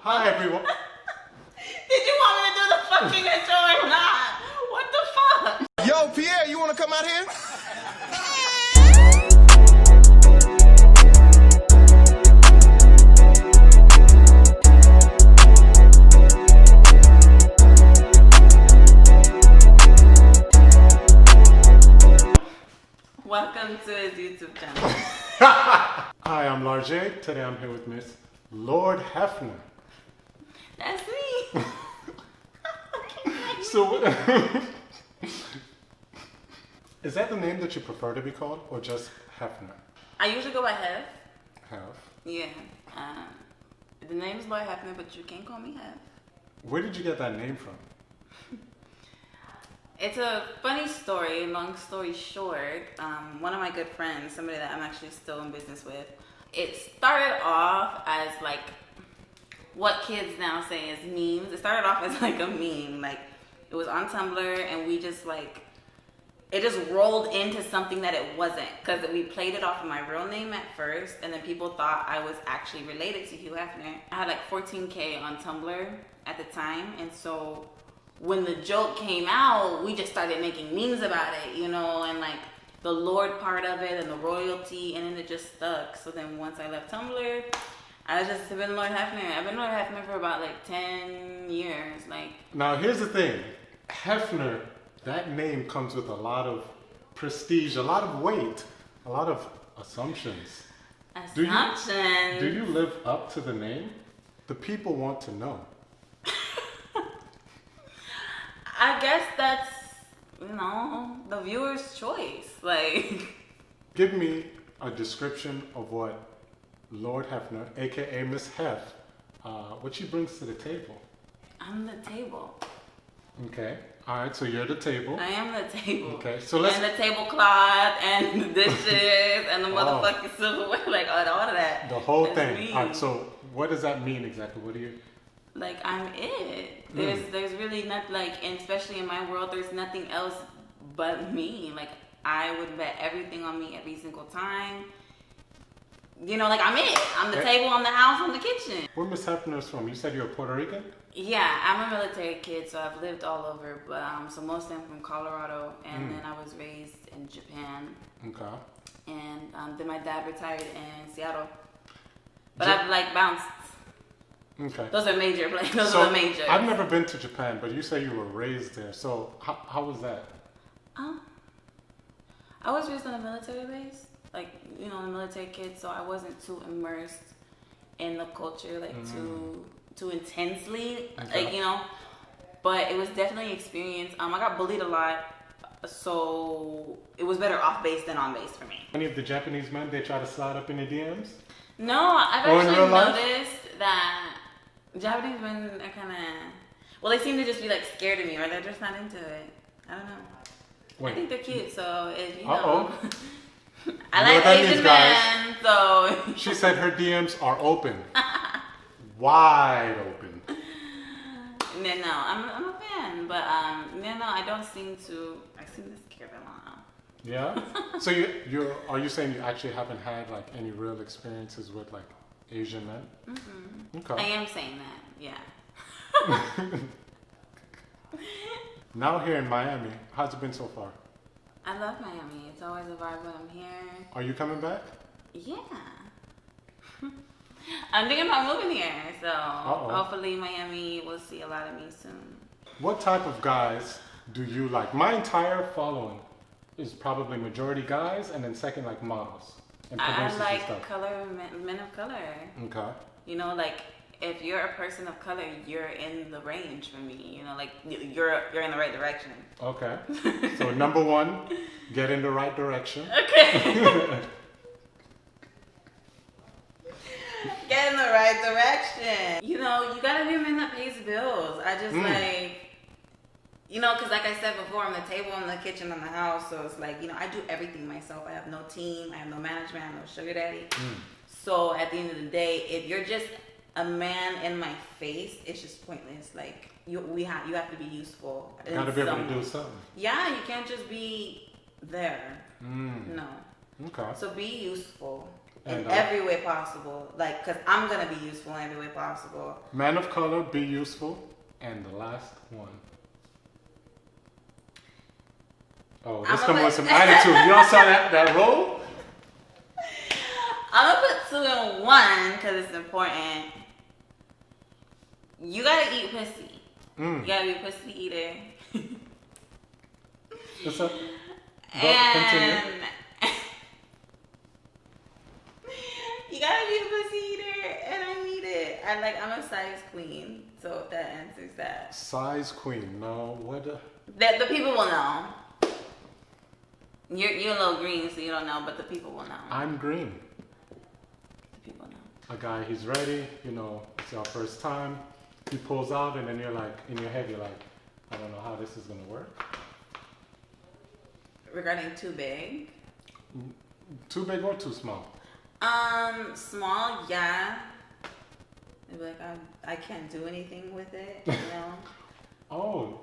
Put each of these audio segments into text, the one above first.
Hi, everyone. Did you want me to do the fucking intro or not? What the fuck? Yo, Pierre, you want to come out here? Welcome to his YouTube channel. Hi, I'm Larjay. Today I'm here with Miss Lord Hefner. That's me. So, is that the name that you prefer to be called, or just Hefner? I usually go by Hef. Hef. Yeah. The name's Lord Hefner, but you can call me Hef. Where did you get that name from? It's a funny story. Long story short, one of my good friends, somebody that I'm actually still in business with, it started off as like what kids now say is memes. It started off as like a meme. Like it was on Tumblr, and we just like it just rolled into something that it wasn't, because we played it off of my real name at first, and then people thought I was actually related to Hugh Hefner. I had like 14K on Tumblr at the time, and so when the joke came out, we just started making memes about it, you know, and like the Lord part of it and the royalty, and then it just stuck. So then once I left Tumblr, I was just been Lord Hefner. I've been Lord Hefner for about like 10 years. Like, Now, here's the thing. Hefner, that name comes with a lot of prestige, a lot of weight, a lot of assumptions. assumptions. Do you live up to the name? The people want to know. I guess that's, you know, the viewer's choice. Like, Give me a description of what Lord Hefner, aka Miss Hef, what she brings to the table. I'm the table. Okay. All right. So you're the table. I am the table. Okay. So let's. And the tablecloth and the dishes and the motherfucking silverware, like all of that. The whole That's thing. me. All right. So what does that mean exactly? What do you? Like, I'm it. There's really not, like, and especially in my world, there's nothing else but me. Like, I would bet everything on me every single time. You know, like, I'm it. I'm the table, I'm the house, I'm the kitchen. Where Miss Hefner's from? You said you're Puerto Rican? Yeah, I'm a military kid, so I've lived all over. But so mostly I'm from Colorado, and then I was raised in Japan. Okay. And then my dad retired in Seattle. But I've, like, bounced. Okay. Those are major places. Those So are the major. I've never been to Japan, but you say you were raised there. So how was that? I was raised on a military base, like, you know, a military kid, so I wasn't too immersed in the culture, like, too intensely, Okay. like, you know, but it was definitely an experience. I got bullied a lot, so it was better off base than on base for me. Any of the Japanese men, they try to slide up in the DMs? No, I've Or in actually real life? noticed that Japanese men are kind of, well, they seem to just be, like, scared of me, or they're just not into it. I don't know. Wait. I think they're cute, so if you Uh-oh. know. You know I what like that Asian means, guys? men, so. She said her DMs are open. Wide open. No, I'm a fan, but no, I don't seem to. I seem to scare them off. Yeah? So are you saying you actually haven't had like any real experiences with like Asian men? Mm-hmm. Okay. I am saying that, yeah. Now here in Miami, how's it been so far? I love Miami. It's always a vibe when I'm here. Are you coming back? Yeah. I'm thinking about moving here, so hopefully Miami will see a lot of me soon. What type of guys do you like? My entire following is probably majority guys, and then second like models and I producers and like stuff. men of color. Okay. You know, like, if you're a person of color, you're in the range for me. You know, like, you're in the right direction. Okay. So number one, get in the right direction. Okay. Get in the right direction. You know, you gotta be a man that pays bills. I just like, you know, because like I said before, I'm the table, I'm the kitchen, I'm the house. So it's like, you know, I do everything myself. I have no team, I have no management, I have no sugar daddy. So at the end of the day, if you're just a man in my face, it's just pointless. Like, you have to be useful. You gotta be able to do something. Yeah, you can't just be there. No. Okay. So be useful. In And, every way possible. Like, because I'm going to be useful in every way possible. man of color, be useful. And the last one. Oh, this coming with some attitude. Y'all saw that roll? I'm going to put 2 in 1 because it's important. You got to eat pussy. You got to be a pussy eater. What's up? And you gotta be a pussy eater, and I need it. I'm a size queen, so if that answers that. Size queen. No, what? That the people will know. You're a little green, so you don't know, but the people will know. I'm green. The people know. A guy, he's ready. You know, it's our first time. He pulls out, and then you're like, in your head, you're like, I don't know how this is gonna work. Regarding too big. Too big or too small? Small, yeah. They'd be like, I can't do anything with it, you know? Oh.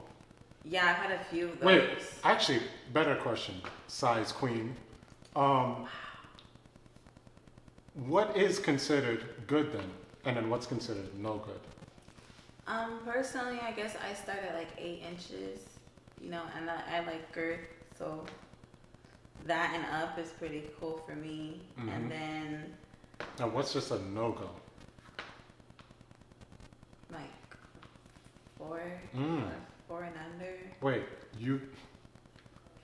Yeah, I've had a few of those. Wait, actually, better question. Size queen. What is considered good then? And then what's considered no good? Personally, I guess I start at like 8 inches, you know, and I like girth, so that and up is pretty cool for me. Mm-hmm. And then Now, what's just a no-go? like 4 Mm. or 4 and under, Wait, 5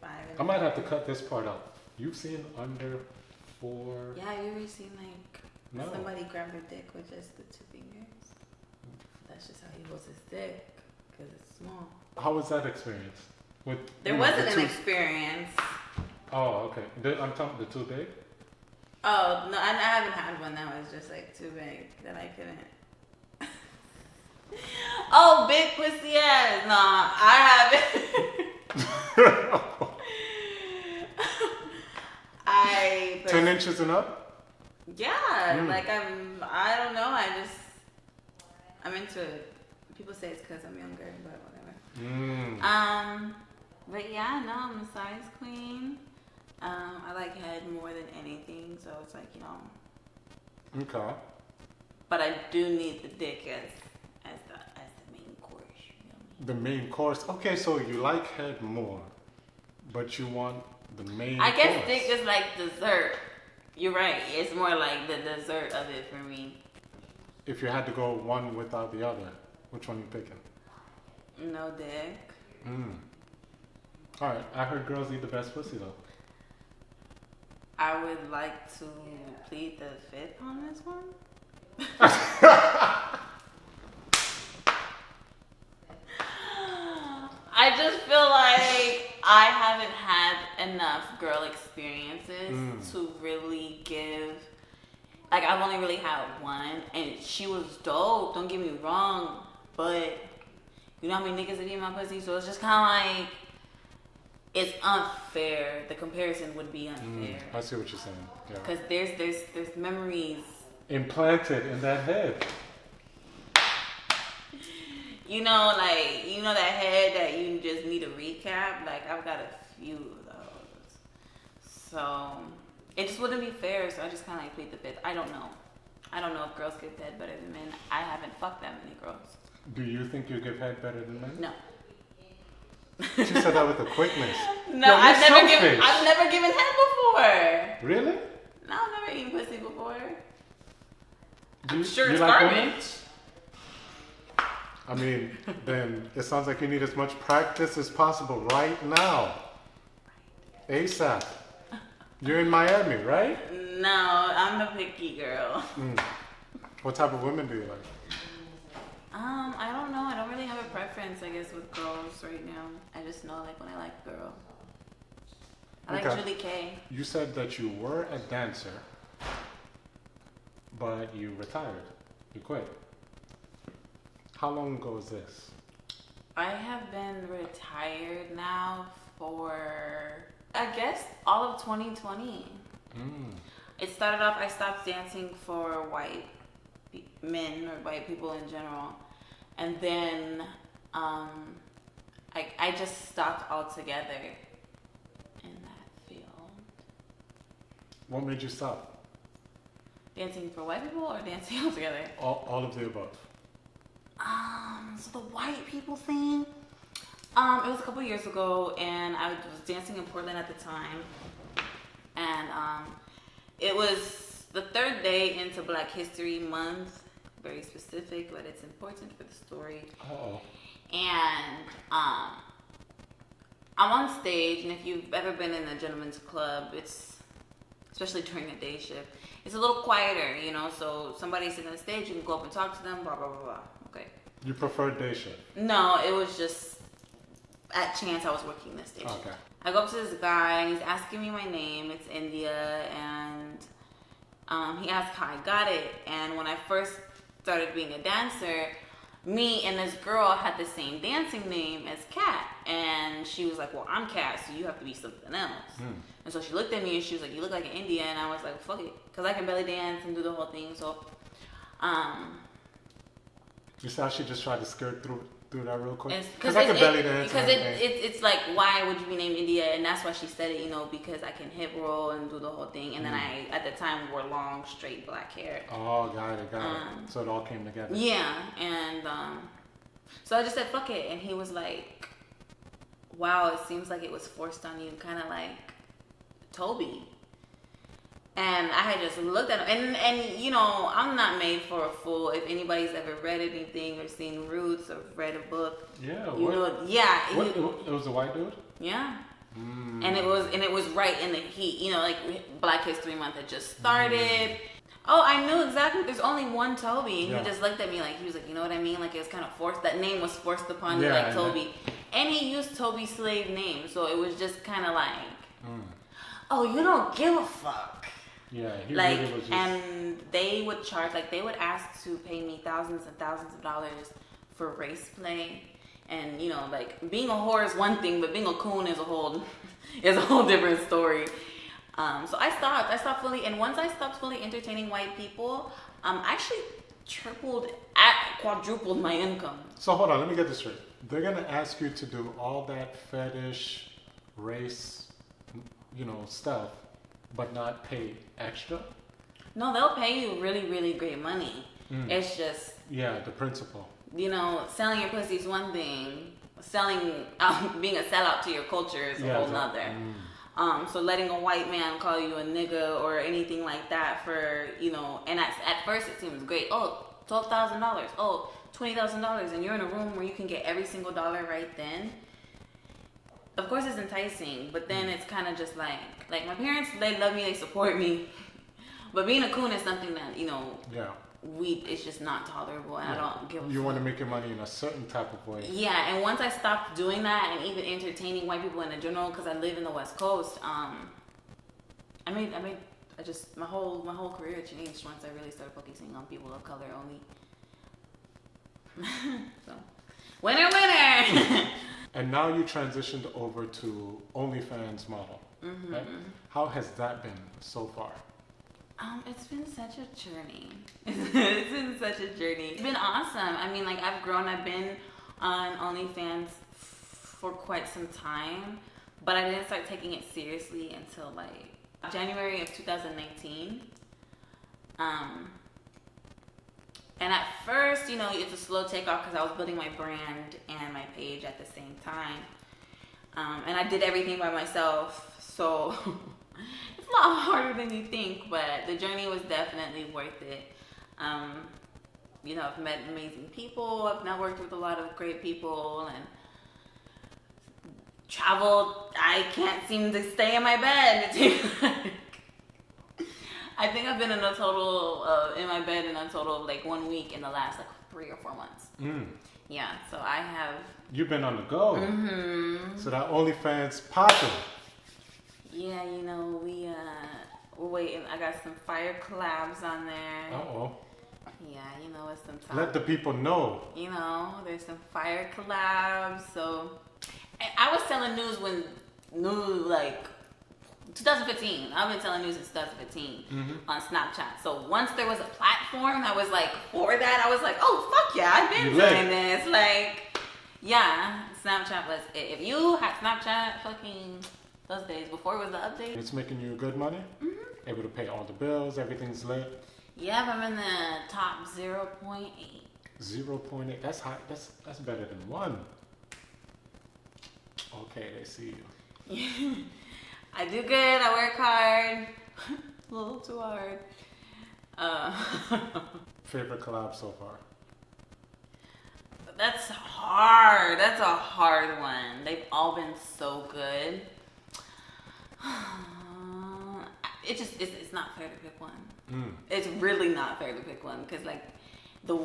and I might have to cut this part out. You've seen under 4? Yeah, you ever seen like No. somebody grab their dick with just the 2 fingers? That's just how he holds his dick, because it's small. How was that experience? There wasn't an experience. Oh, okay. I'm talking the too big? Oh, no, I haven't had one that was just like too big that I couldn't. Oh, big pussy ass. No, I haven't. 10 inches and up? Yeah, like I don't know, I'm into it. People say it's because I'm younger, but whatever. But yeah, no, I'm a size queen. I like head more than anything, so it's like, you know. Okay. But I do need the dick as the main course. You know what I mean? The main course. Okay, so you like head more, but you want the main I guess course. dick is like dessert. You're right. It's more like the dessert of it for me. If you had to go one without the other, which one you picking? No dick. All right. I heard girls eat the best pussy though. I would like to plead the fifth on this one. I just feel like I haven't had enough girl experiences to really give. Like, I've only really had one, and she was dope. Don't get me wrong, but you know how many niggas that eat my pussy, so it's just kind of like it's unfair. The comparison would be unfair. I see what you're saying. Yeah. Because there's memories Implanted in that head. You know, like, you know that head that you just need a recap? Like, I've got a few of those. So, it just wouldn't be fair, so I just kind of like plead the fifth. I don't know. I don't know if girls give head better than men. I haven't fucked that many girls. Do you think you give head better than men? No. She said that with a quickness. No, Yo, I've you're never selfish. given head before. Really? No, I've never eaten pussy before. I'm sure it's garbage. I mean, then it sounds like you need as much practice as possible right now. ASAP. You're in Miami, right? No, I'm a picky girl. What type of women do you like? I don't know. I don't really have a preference, I guess, with girls right now. I just know, like, when I like a girl. I like Julie K. You said that you were a dancer, but you retired. You quit. How long ago was this? I have been retired now for, I guess, all of 2020. It started off, I stopped dancing for white men or white people in general. And then I just stopped altogether in that field. What made you stop? Dancing for white people or dancing altogether? All of the above. So the white people thing, it was a couple years ago, and I was dancing in Portland at the time, and it was the third day into Black History Month, very specific, but it's important for the story. Uh-oh. And I'm on stage, and if you've ever been in a gentleman's club, it's, especially during the day shift, it's a little quieter, you know, so somebody's sitting on the stage, you can go up and talk to them, blah, blah, blah, blah. Okay. You prefer day shift? No, it was just at chance I was working this day. Okay. I go up to this guy and he's asking me my name. It's India, and he asked how I got it. And when I first started being a dancer, me and this girl had the same dancing name as Kat, and she was like, "Well, I'm Kat, so you have to be something else." And so she looked at me and she was like, "You look like an Indian," and I was like, "Fuck it," because I can belly dance and do the whole thing. So, You saw she just tried to skirt through that real quick? Because I can belly dance. Because it's like, why would you be named India? And that's why she said it, you know, because I can hip roll and do the whole thing. And then I, at the time, wore long, straight black hair. Oh, got it. So it all came together. Yeah, and so I just said, fuck it. And he was like, wow, it seems like it was forced on you, kind of like Toby. And I had just looked at him, and you know, I'm not made for a fool. If anybody's ever read anything or seen Roots or read a book, yeah, it was a white dude. Yeah, and it was right in the heat. You know, like Black History Month had just started. Oh, I knew exactly. There's only one Toby, and he just looked at me like he was like, you know what I mean? Like it was kind of forced. That name was forced upon you, like Toby, and he used Toby's slave name, so it was just kind of like, oh, you don't give a fuck. Yeah, he like, really was just... and they would charge, like, they would ask to pay me thousands and thousands of dollars for race play, and you know, like, being a whore is one thing, but being a coon is a whole different story. So I stopped fully, and once I stopped fully entertaining white people, I actually quadrupled my income. So hold on, let me get this straight. They're gonna ask you to do all that fetish, race, you know, stuff, but not pay extra? No, they'll pay you really, really great money. It's just... Yeah, the principle. You know, selling your pussy is one thing. Being a sellout to your culture is a whole nother. So letting a white man call you a nigga or anything like that for, you know... And at first it seems great. Oh, $12,000. Oh, $20,000. And you're in a room where you can get every single dollar right then. Of course it's enticing, but then it's kind of just like my parents, they love me, they support me, but being a coon is something that, you know, it's just not tolerable, and I don't give a fuck. You want to make your money in a certain type of way. Yeah, and once I stopped doing that and even entertaining white people in general, because I live in the West Coast, my whole career changed once I really started focusing on people of color only. So, winner, winner! And now you transitioned over to OnlyFans model. Right? How has that been so far? It's been such a journey. It's been such a journey. It's been awesome. I mean, like, I've grown. I've been on OnlyFans for quite some time, but I didn't start taking it seriously until like January of 2019. And at first, you know, it's a slow takeoff because I was building my brand and my page at the same time. And I did everything by myself, so it's a lot harder than you think, but the journey was definitely worth it. You know, I've met amazing people. I've networked with a lot of great people and traveled. I can't seem to stay in my bed. I think I've been in a total in my bed in a total of like 1 week in the last like 3 or 4 months. Yeah, so I have. You've been on the go. So that OnlyFans popping. Yeah, you know, we're waiting. I got some fire collabs on there. Uh-oh. Yeah, you know, it's some time. Let the people know. You know, there's some fire collabs. So I was telling news when like 2015. I've been telling news since 2015 on Snapchat. So once there was a platform that was like for that, I was like, oh fuck yeah, I've been doing this. Like, yeah, Snapchat was it. If you had Snapchat, fucking those days before it was the update. It's making you good money. Able to pay all the bills. Everything's lit. Yep, I'm in the top 0.8. 0.8. That's high. That's better than 1. Okay, they see you. I do good. I work hard. A little too hard. Favorite collab so far? That's hard. That's a hard one. They've all been so good. It's not fair to pick one. It's really not fair to pick one because like the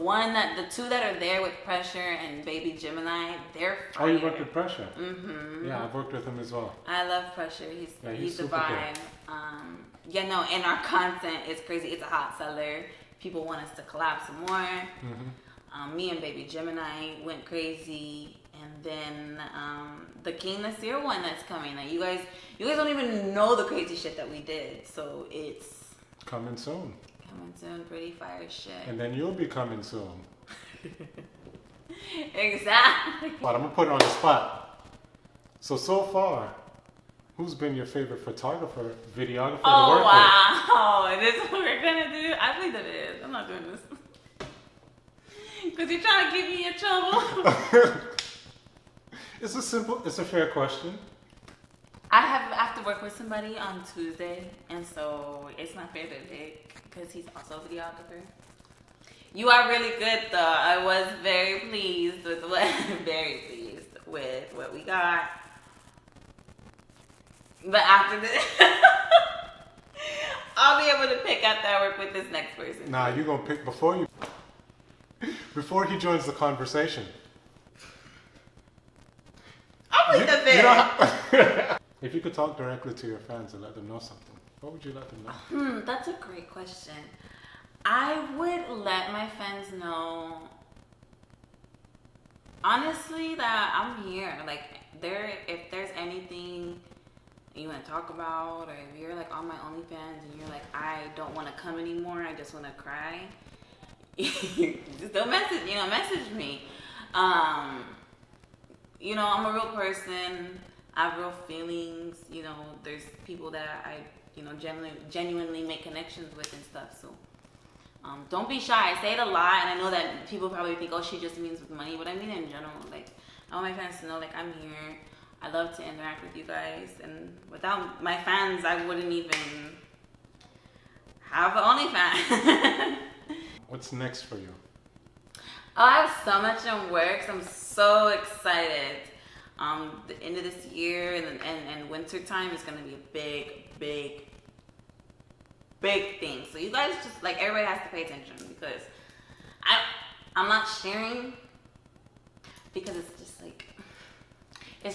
two that are there with Pressure and Baby Gemini, they're fire. Oh, you worked with Pressure? Mm-hmm. Yeah, I've worked with him as well. I love Pressure. He's the super vibe. good. And our content is crazy. It's a hot seller. People want us to collab some more. Me and Baby Gemini went crazy, and then the King Nasir one that's coming. Like you guys don't even know the crazy shit that we did. So it's coming soon. Coming soon, pretty fire shit. And then you'll be coming soon. Exactly. But I'm gonna put it on the spot. So far, who's been your favorite photographer, videographer to work with? Oh wow! This is what we're gonna do. I believe it is. I'm not doing this. Because you're trying to get me in trouble. It's a fair question. I have to work with somebody on Tuesday, and so it's not fair to pick because he's also a videographer. You are really good though. I was very pleased with what we got. But after this, I'll be able to pick after I work with this next person. Nah, you're gonna pick before he joins the conversation. I'll plead the fifth. If you could talk directly to your fans and let them know something, what would you let them know? That's a great question. I would let my fans know, honestly, that I'm here. Like, if there's anything you want to talk about, or if you're like on my OnlyFans and you're like, I don't want to come anymore, I just want to cry, just don't message me. I'm a real person. I have real feelings. There's people that I genuinely make connections with and stuff. So don't be shy. I say it a lot, and I know that people probably think, oh, she just means with money, but I mean in general. Like, I want my fans to know, like, I'm here. I love to interact with you guys, and without my fans, I wouldn't even have an OnlyFans. What's next for you? Oh, I have so much in works. I'm so excited. The end of this year and winter time is gonna be a big thing. So you guys just like everybody has to pay attention because I'm not sharing because it's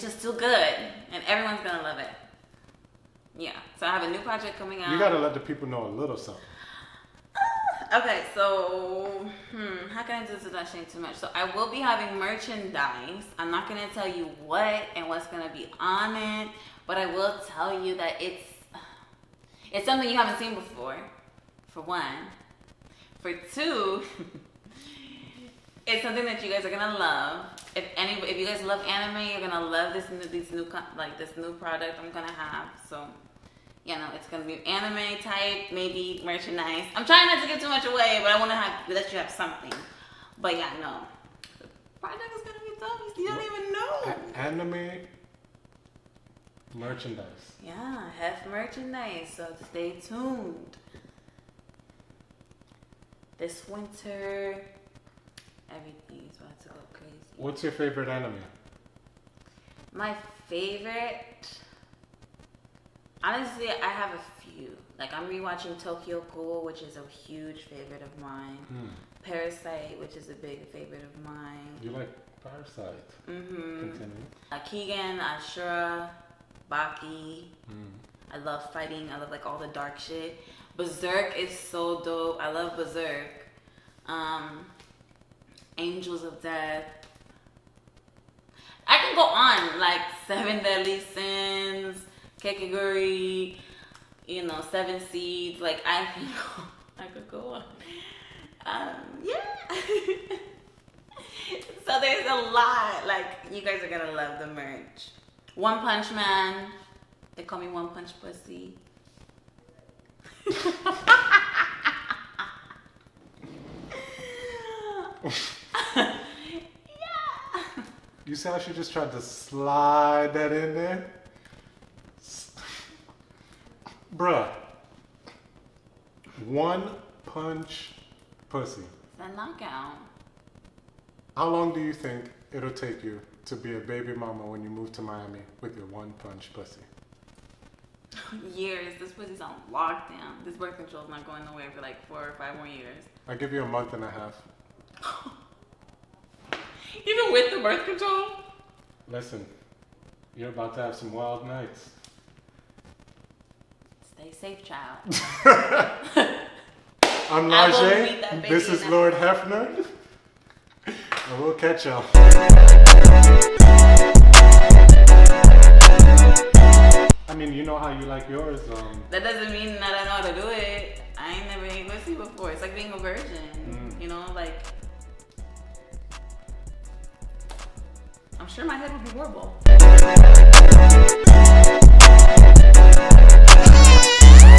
just too good and everyone's gonna love it. Yeah. So I have a new project coming out. You gotta let the people know a little something. Okay, so how can I do this without saying too much? So I will be having merchandise. I'm not gonna tell you what and what's gonna be on it, but I will tell you that it's something you haven't seen before. For one, for two, it's something that you guys are gonna love. If you guys love anime, you're gonna love this new product I'm gonna have. So. It's gonna be anime type, maybe merchandise. I'm trying not to give too much away, but I want to let you have something. But the project is gonna be dope. You don't even know. Anime merchandise. Yeah, Hef merchandise. So stay tuned. This winter, everything's about to go crazy. What's your favorite anime? My favorite. Honestly, I have a few. Like, I'm rewatching Tokyo Ghoul, which is a huge favorite of mine. Parasite, which is a big favorite of mine. You like Parasite? Mm-hmm. Continue. Keegan, Ashura, Baki. I love fighting. I love, like, all the dark shit. Berserk is so dope. I love Berserk. Angels of Death. I can go on. Like, Seven Deadly Sins. Kekiguri, 7 Seeds, like I could go on. Yeah. So there's a lot. Like you guys are gonna love the merch. One Punch Man. They call me One Punch Pussy. Yeah. You see how she just tried to slide that in there? Bruh. One punch pussy. It's a knockout. How long do you think it'll take you to be a baby mama when you move to Miami with your one punch pussy? Years. This pussy's on lockdown. This birth control's not going nowhere for like 4 or 5 more years. I give you a month and a half. Even with the birth control? Listen, you're about to have some wild nights. Stay safe, child. I'm I will Najee. meet that baby This is in Lord Hefner. And we'll catch y'all. I mean, you know how you like yours. That doesn't mean that I know how to do it. I ain't never ate pussy before. It's like being a virgin. You know, like, I'm sure my head would be horrible.